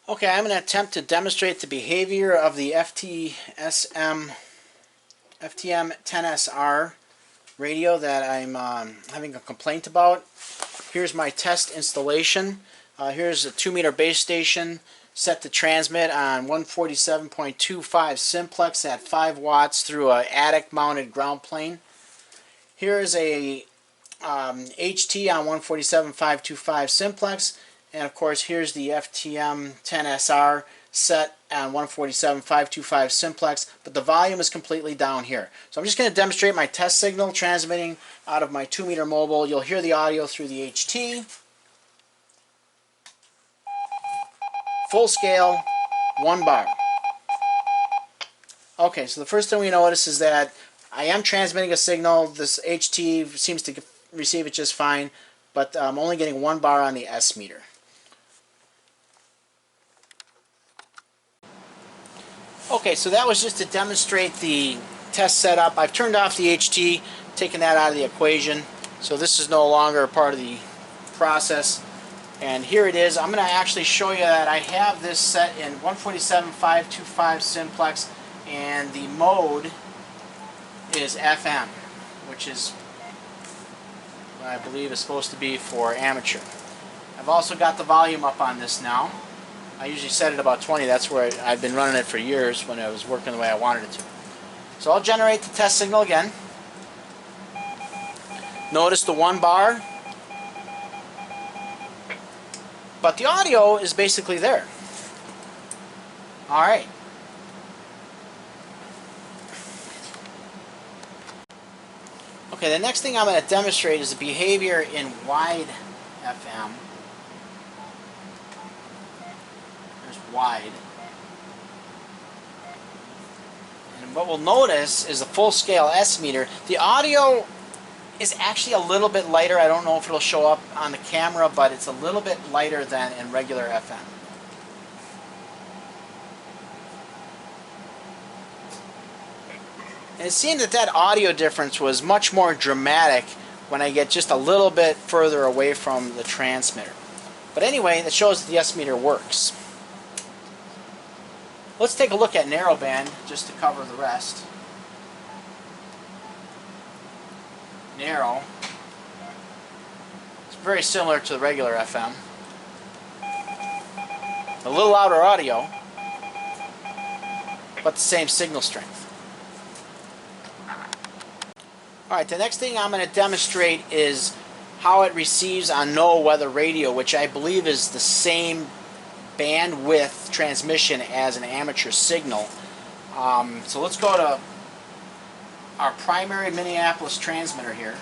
Okay, I'm going to attempt to demonstrate the behavior of the FTM 10SR radio that I'm having a complaint about. Here's my test installation. Here's a 2-meter base station set to transmit on 147.25 simplex at 5 watts through an attic mounted ground plane. Here's a HT on 147.525 simplex, and of course here's the FTM 10SR set on 147.525 simplex, but the volume is completely down here. So I'm just going to demonstrate my test signal transmitting out of my 2-meter mobile. You'll hear the audio through the HT. Full scale, 1 bar. Okay, so the first thing we notice is that I am transmitting a signal. This HT seems to receive it just fine, but I'm only getting 1 bar on the S meter. Okay, so that was just to demonstrate the test setup. I've turned off the HT, taken that out of the equation, so this is no longer a part of the process. And here it is. I'm going to actually show you that I have this set in 147.525 simplex, and the mode is FM, which is what I believe is supposed to be for amateur. I've also got the volume up on this now. I usually set it about 20. That's where I've been running it for years when it was working the way I wanted it to. So I'll generate the test signal again. Notice the 1 bar, but the audio is basically there. Alright. Okay, the next thing I'm going to demonstrate is the behavior in wide FM. There's wide. And what we'll notice is the full scale S meter. The audio is actually a little bit lighter. I don't know if it'll show up on the camera, but it's a little bit lighter than in regular FM. And it seemed that that audio difference was much more dramatic when I get just a little bit further away from the transmitter. But anyway, that shows that the S meter works. Let's take a look at narrowband just to cover the rest. Narrow. It's very similar to the regular FM. A little louder audio, but the same signal strength. Alright, the next thing I'm going to demonstrate is how it receives on no weather radio, which I believe is the same bandwidth transmission as an amateur signal. So let's go to our primary Minneapolis transmitter here.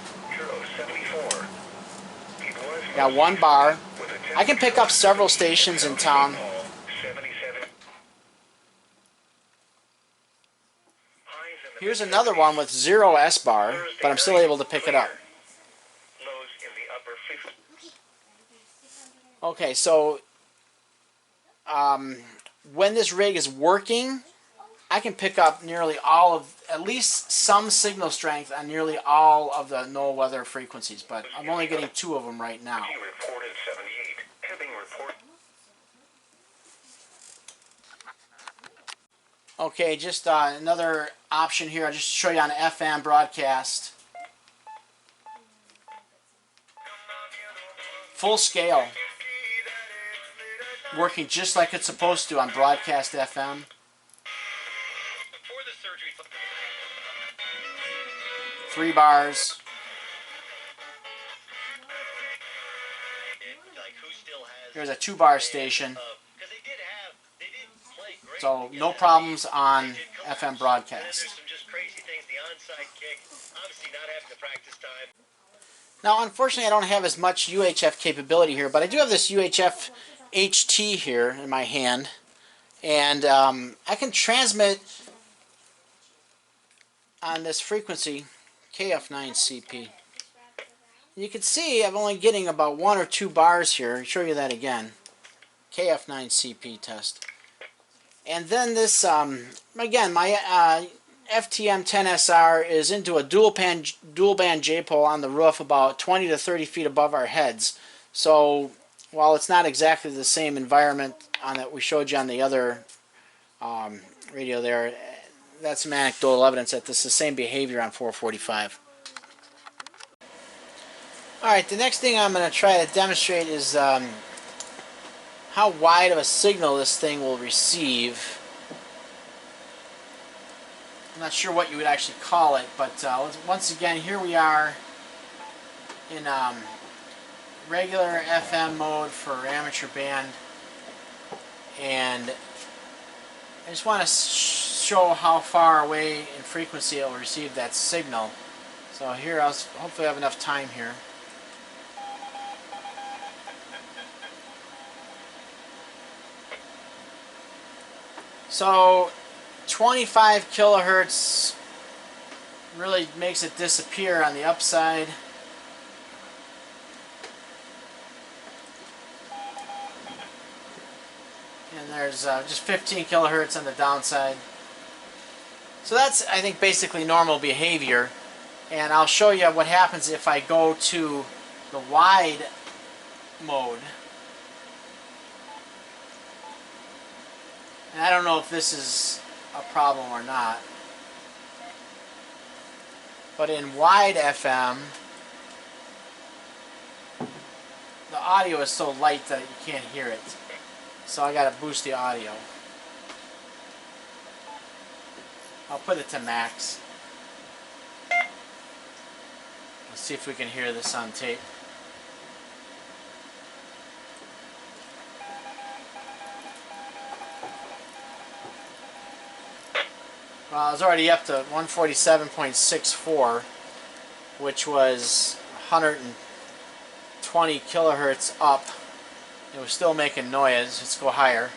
Got 1 bar. I can pick up several stations in town. Here's another one with 0 S bar, but I'm still able to pick it up. Okay, so when this rig is working, I can pick up nearly all of, at least some signal strength on nearly all of the no weather frequencies, but I'm only getting 2 of them right now. Okay, just another option here. I'll just show you on an FM broadcast. Full scale. Working just like it's supposed to on broadcast FM. 3 bars. Here's a 2-bar station. So no problems on FM broadcast. Now unfortunately I don't have as much UHF capability here, but I do have this UHF HT here in my hand, and I can transmit on this frequency KF9CP. You can see I'm only getting about 1 or 2 bars here. I'll show you that again. KF9CP test. And then this, again, my FTM 10SR is into a dual band J-pole on the roof about 20 to 30 feet above our heads. So while it's not exactly the same environment on that we showed you on the other radio there, that's some anecdotal evidence that this is the same behavior on 445. Alright, the next thing I'm going to try to demonstrate is how wide of a signal this thing will receive. I'm not sure what you would actually call it, but once again, here we are in regular FM mode for amateur band, and I just want to show how far away in frequency it will receive that signal. So here, I'll hopefully have enough time here. So 25 kilohertz really makes it disappear on the upside. And there's just 15 kilohertz on the downside. So that's, I think, basically normal behavior. And I'll show you what happens if I go to the wide mode. And I don't know if this is a problem or not. But in wide FM, the audio is so light that you can't hear it. So I got to boost the audio. I'll put it to max. Let's see if we can hear this on tape. Well, I was already up to 147.64, which was 120 kilohertz up. It was still making noise. Let's go higher.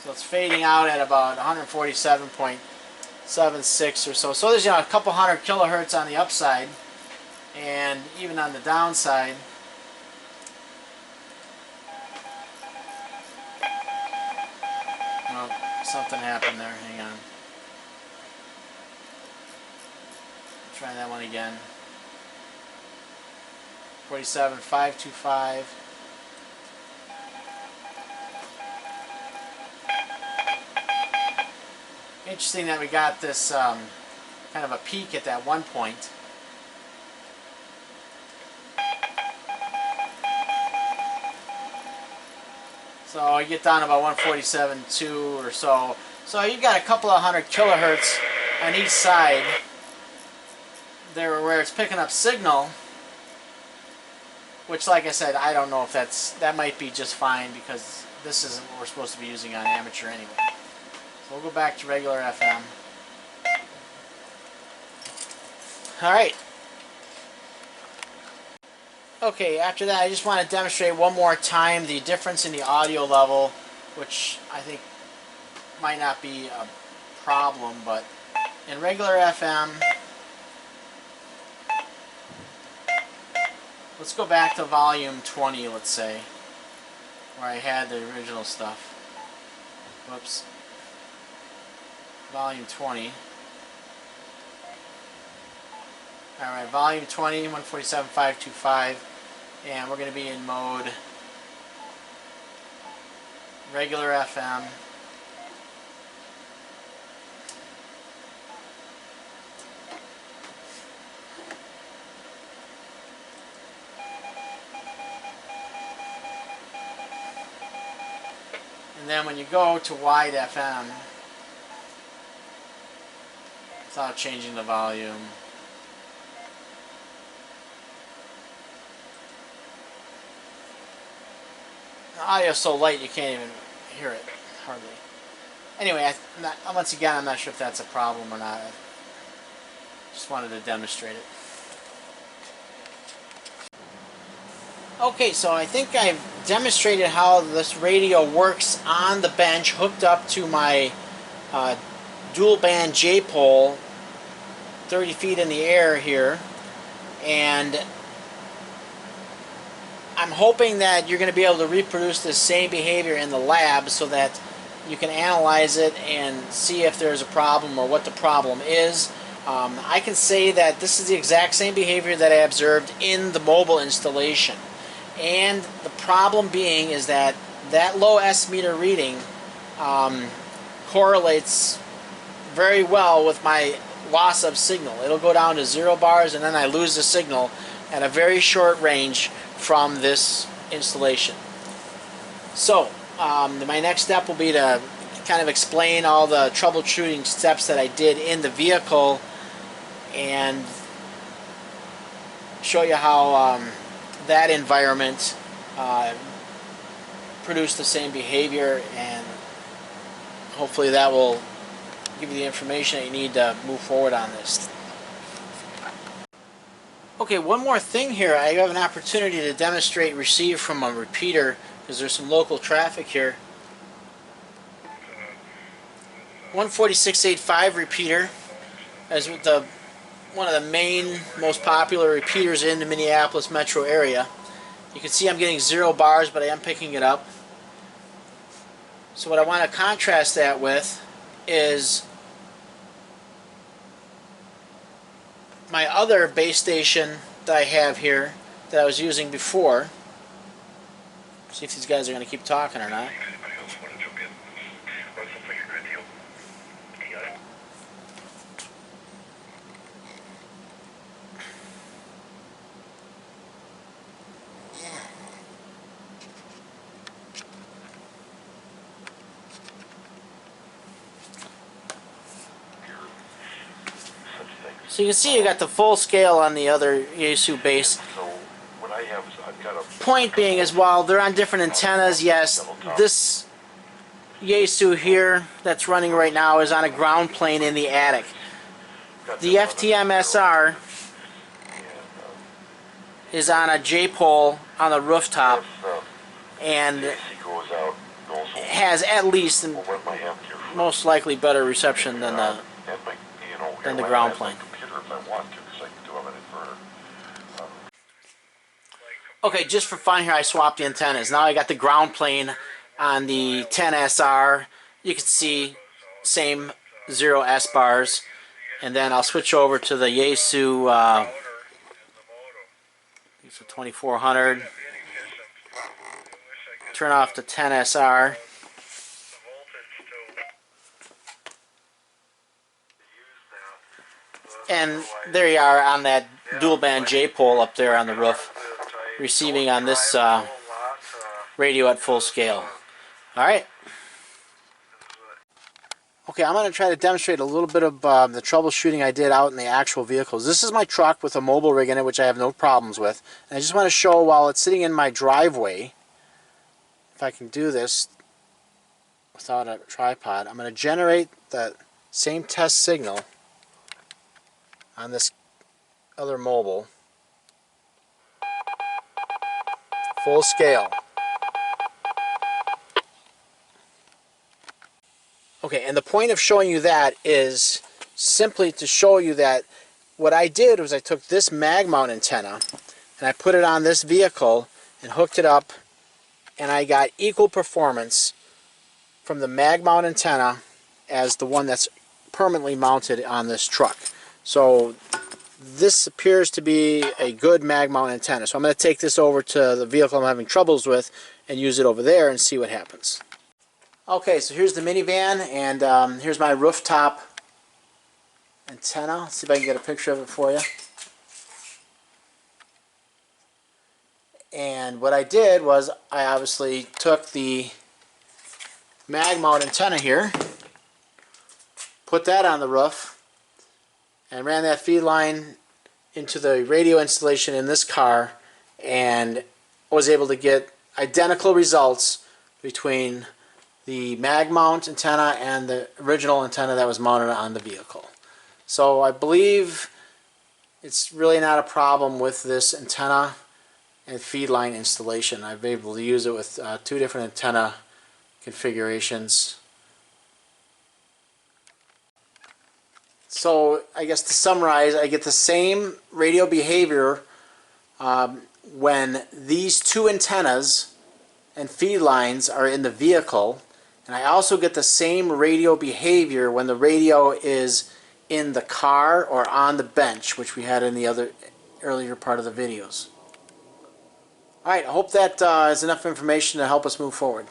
So it's fading out at about 147.76 or so. So there's, a couple hundred kilohertz on the upside, and even on the downside. Oh, something happened there. Hang on. Try that one again. 47.525. Interesting that we got this kind of a peak at that one point. So you get down to about 147.2 or so. So you've got a couple of hundred kilohertz on each side there where it's picking up signal, which, like I said, I don't know if that might be just fine, because this isn't what we're supposed to be using on amateur anyway. So we'll go back to regular FM. Alright. Okay, after that I just want to demonstrate one more time the difference in the audio level, which I think might not be a problem, but in regular FM, let's go back to volume 20, let's say, where I had the original stuff. Whoops. Volume 20. Alright, volume 20, 147.525, and we're going to be in mode regular FM. And then when you go to wide FM, without changing the volume, the audio is so light you can't even hear it, hardly. Anyway, once again, I'm not sure if that's a problem or not. I just wanted to demonstrate it. Okay, so I think I've demonstrated how this radio works on the bench, hooked up to my dual band J-pole 30 feet in the air here, and I'm hoping that you're going to be able to reproduce this same behavior in the lab so that you can analyze it and see if there's a problem or what the problem is. I can say that this is the exact same behavior that I observed in the mobile installation. And the problem being is that that low S meter reading correlates very well with my loss of signal. It'll go down to 0 bars and then I lose the signal at a very short range from this installation. So my next step will be to kind of explain all the troubleshooting steps that I did in the vehicle and show you how that environment produced the same behavior, and hopefully that will give you the information that you need to move forward on this. Okay, one more thing here. I have an opportunity to demonstrate receive from a repeater because there's some local traffic here. 146.85 repeater as one of the main, most popular repeaters in the Minneapolis metro area. You can see I'm getting 0 bars, but I am picking it up. So what I want to contrast that with is my other base station that I have here that I was using before. See if these guys are going to keep talking or not. So you can see you got the full scale on the other Yaesu base. Point being is while they're on different antennas, yes, this Yaesu here that's running right now is on a ground plane in the attic. The FTM SR is on a J-pole on the rooftop and has at least and most likely better reception than the ground plane. Okay, just for fun here, I swapped the antennas. Now I got the ground plane on the 10SR. You can see same 0 S bars, and then I'll switch over to the Yaesu. It's a 2400. Turn off the 10SR. And there you are on that dual band J-pole up there on the roof, receiving on this radio at full scale. Alright. Okay, I'm going to try to demonstrate a little bit of the troubleshooting I did out in the actual vehicles. This is my truck with a mobile rig in it, which I have no problems with. And I just want to show while it's sitting in my driveway, if I can do this without a tripod, I'm going to generate the same test signal on this other mobile, full scale. Okay, and the point of showing you that is simply to show you that what I did was I took this mag mount antenna and I put it on this vehicle and hooked it up, and I got equal performance from the mag mount antenna as the one that's permanently mounted on this truck. So this appears to be a good mag mount antenna. So I'm going to take this over to the vehicle I'm having troubles with and use it over there and see what happens. Okay, so here's the minivan, and here's my rooftop antenna. Let's see if I can get a picture of it for you. And what I did was I obviously took the mag mount antenna here, put that on the roof, and ran that feed line into the radio installation in this car, and was able to get identical results between the mag mount antenna and the original antenna that was mounted on the vehicle. So I believe it's really not a problem with this antenna and feed line installation. I've been able to use it with 2 different antenna configurations. So I guess to summarize, I get the same radio behavior when these 2 antennas and feed lines are in the vehicle, and I also get the same radio behavior when the radio is in the car or on the bench, which we had in the other earlier part of the videos. Alright, I hope that is enough information to help us move forward.